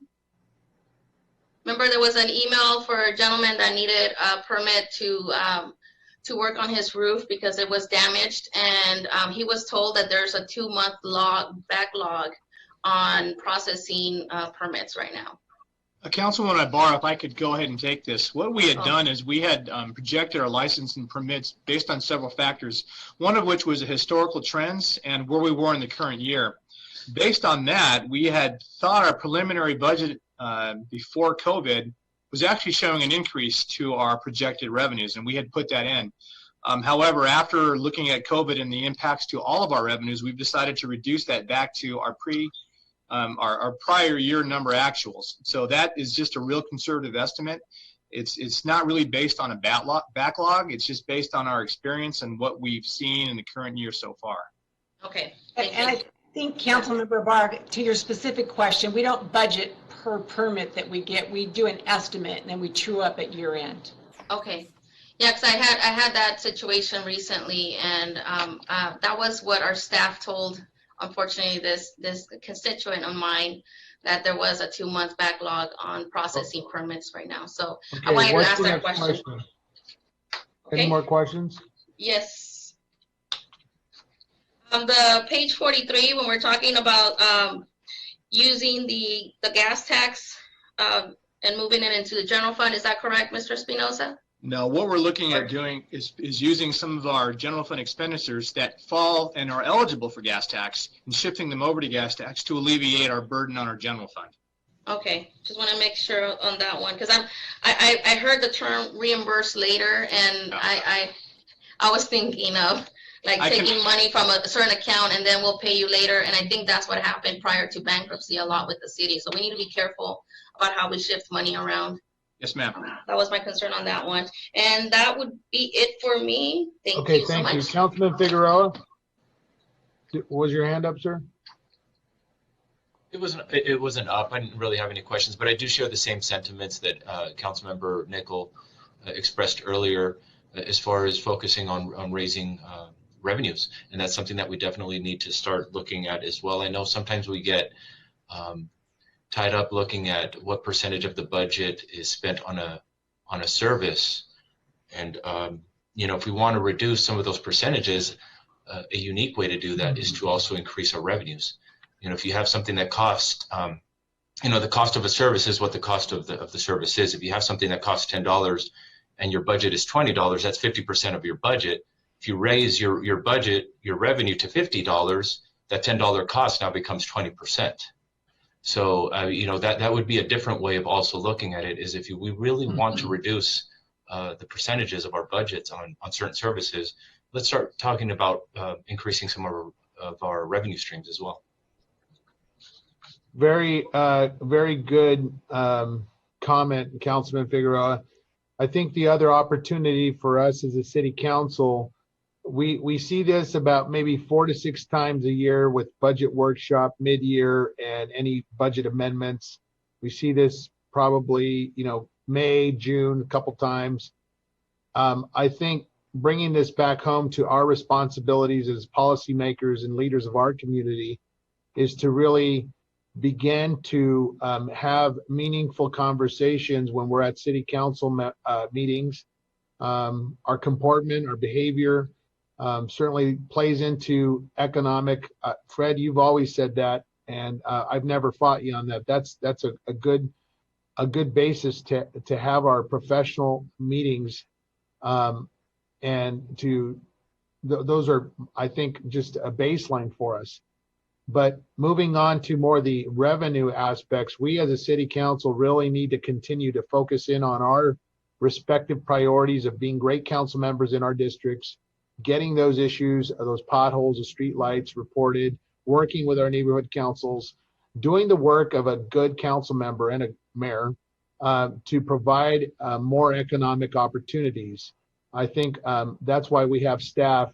Remember there was an email for a gentleman that needed a permit to work on his roof because it was damaged, and he was told that there's a 2-month backlog on processing permits right now. Councilwoman Ibarra, if I could go ahead and take this. What we had done is we had projected our license and permits based on several factors, one of which was the historical trends and where we were in the current year. Based on that, we had thought our preliminary budget before COVID was actually showing an increase to our projected revenues, and we had put that in. However, after looking at COVID and the impacts to all of our revenues, we've decided to reduce that back to our prior year number actuals. So that is just a real conservative estimate. It's not really based on a backlog. It's just based on our experience and what we've seen in the current year so far. Okay. And I think, Councilmember Barr, to your specific question, we don't budget per permit that we get. We do an estimate and then we true up at year end. Okay. Yeah, because I had that situation recently, and that was what our staff told. Unfortunately, this constituent of mine, that there was a 2-month backlog on processing permits right now. So I wanted to ask that question. Any more questions? Yes. On the page 43, when we're talking about using the gas tax and moving it into the general fund, is that correct, Mr. Espinoza? No, what we're looking at doing is using some of our general fund expenditures that fall and are eligible for gas tax and shifting them over to gas tax to alleviate our burden on our general fund. Okay, just want to make sure on that one, because I heard the term reimburse later, and I was thinking of like taking money from a certain account and then we'll pay you later, and I think that's what happened prior to bankruptcy a lot with the city. So we need to be careful about how we shift money around. Yes, ma'am. That was my concern on that one, and that would be it for me. Thank Okay, you so thank you. much. Councilman Figueroa? Was your hand up, sir? It wasn't up. I didn't really have any questions, but I do share the same sentiments that Councilmember Nickel expressed earlier as far as focusing on raising revenues. And that's something that we definitely need to start looking at as well. I know sometimes we get tied up looking at what percentage of the budget is spent on a service. And, if we want to reduce some of those percentages, a unique way to do that is to also increase our revenues. If you have something that costs, the cost of a service is what the cost of the service is. If you have something that costs $10 and your budget is $20, that's 50% of your budget. If you raise your budget, your revenue to $50, that $10 cost now becomes 20%. So, that would be a different way of also looking at it, is if we really want to reduce the percentages of our budgets on certain services, let's start talking about increasing some of our revenue streams as well. Very good comment, Councilman Figueroa. I think the other opportunity for us as a city council, we see this about maybe 4 to 6 times a year with budget workshop mid-year and any budget amendments. We see this probably, May, June, a couple times. I think bringing this back home to our responsibilities as policymakers and leaders of our community is to really begin to have meaningful conversations when we're at city council meetings. Our comportment, our behavior certainly plays into economic. Fred, you've always said that, and I've never fought you on that. That's a good basis to have our professional meetings, and those are, I think, just a baseline for us. But moving on to more the revenue aspects, we as a city council really need to continue to focus in on our respective priorities of being great council members in our districts, getting those issues, those potholes, the street lights reported, working with our neighborhood councils, doing the work of a good council member and a mayor to provide more economic opportunities. I think that's why we have staff.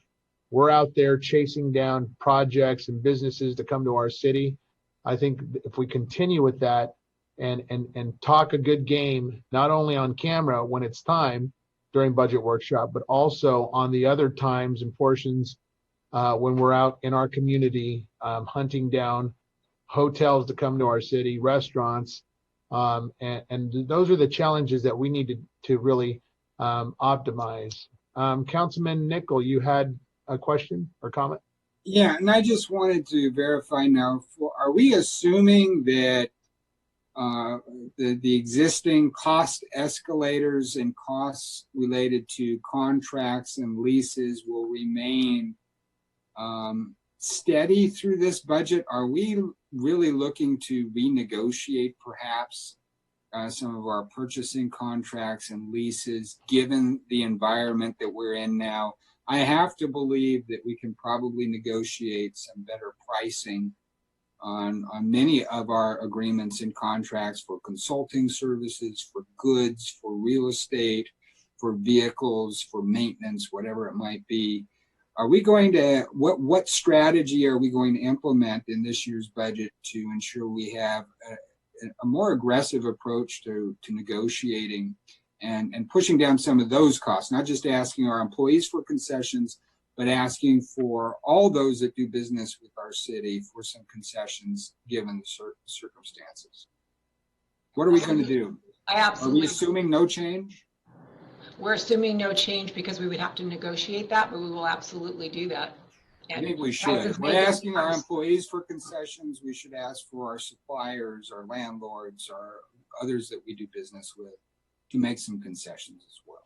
We're out there chasing down projects and businesses to come to our city. I think if we continue with that and talk a good game, not only on camera when it's time during budget workshop, but also on the other times and portions when we're out in our community hunting down hotels to come to our city, restaurants, and those are the challenges that we need to really optimize. Councilman Nickel, you had a question or comment? Yeah, and I just wanted to verify now, are we assuming that the existing cost escalators and costs related to contracts and leases will remain steady through this budget? Are we really looking to renegotiate perhaps some of our purchasing contracts and leases given the environment that we're in now? I have to believe that we can probably negotiate some better pricing on many of our agreements and contracts for consulting services, for goods, for real estate, for vehicles, for maintenance, whatever it might be. Are we going to, what strategy are we going to implement in this year's budget to ensure we have a more aggressive approach to negotiating and pushing down some of those costs, not just asking our employees for concessions, but asking for all those that do business with our city for some concessions given the circumstances? What are we going to do? Are we assuming no change? We're assuming no change because we would have to negotiate that, but we will absolutely do that. I think we should. If we're asking our employees for concessions, we should ask for our suppliers, our landlords, our others that we do business with to make some concessions as well.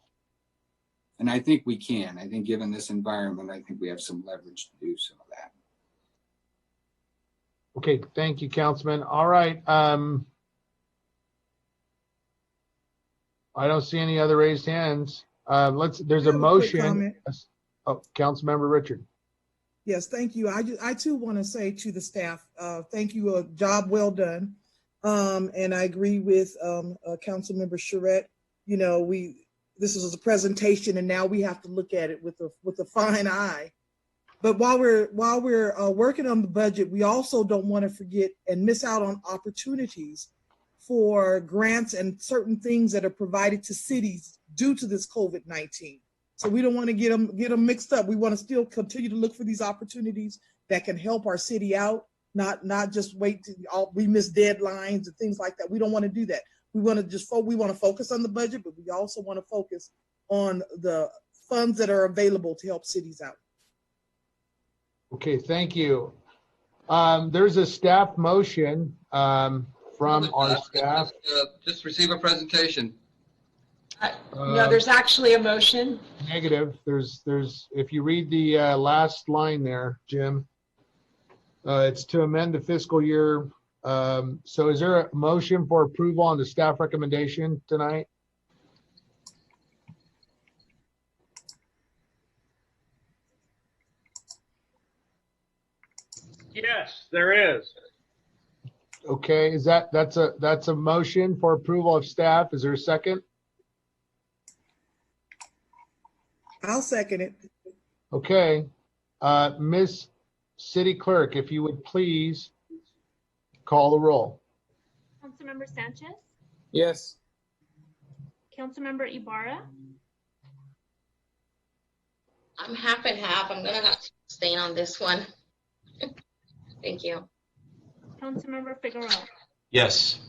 And I think we can. I think given this environment, I think we have some leverage to do some of that. Okay, thank you, Councilman. All right. I don't see any other raised hands. There's a motion. Oh, Councilmember Richard. Yes, thank you. I too want to say to the staff, thank you, a job well done. And I agree with Councilmember Charette. You know, this is a presentation, and now we have to look at it with a fine eye. But while we're working on the budget, we also don't want to forget and miss out on opportunities for grants and certain things that are provided to cities due to this COVID-19. So we don't want to get them mixed up. We want to still continue to look for these opportunities that can help our city out, not just wait till we miss deadlines and things like that. We don't want to do that. We want to focus on the budget, but we also want to focus on the funds that are available to help cities out. Okay, thank you. There's a staff motion from our staff. Just receive a presentation. No, there's actually a motion. Negative. There's if you read the last line there, Jim, it's to amend the fiscal year. So is there a motion for approval on the staff recommendation tonight? Yes, there is. Okay, that's a motion for approval of staff. Is there a second? I'll second it. Okay. Ms. City Clerk, if you would please call the roll. Councilmember Sanchez, Yes. Councilmember Ibarra, I'm half and half. I'm gonna have to abstain on this one. Thank you. Councilmember Figueroa, Yes.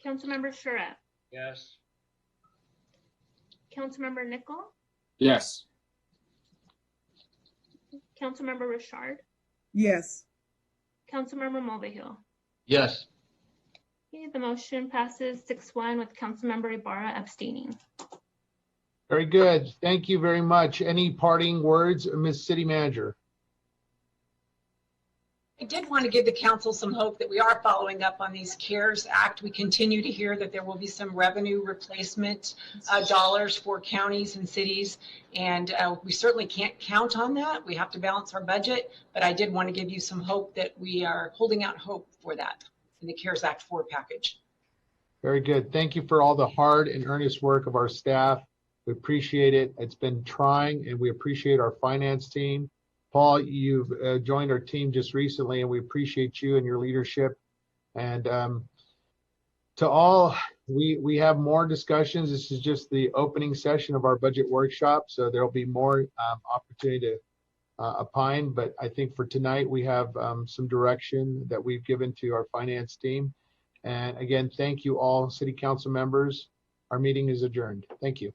Councilmember Charette, Yes. Councilmember Nickel, Yes. Councilmember Richard, Yes. Councilmember Mulvihill. Yes. Okay, the motion passes 6-1 with Councilmember Ibarra abstaining. Very good. Thank you very much. Any parting words, Ms. City Manager? I did want to give the council some hope that we are following up on these CARES Act. We continue to hear that there will be some revenue replacement dollars for counties and cities, and we certainly can't count on that. We have to balance our budget, but I did want to give you some hope that we are holding out hope for that in the CARES Act 4 package. Very good. Thank you for all the hard and earnest work of our staff. We appreciate it. It's been trying, and we appreciate our finance team. Paul, you've joined our team just recently, and we appreciate you and your leadership. And to all, we have more discussions. This is just the opening session of our budget workshop, so there'll be more opportunity to opine. But I think for tonight, we have some direction that we've given to our finance team. And again, thank you all, City Council members. Our meeting is adjourned. Thank you.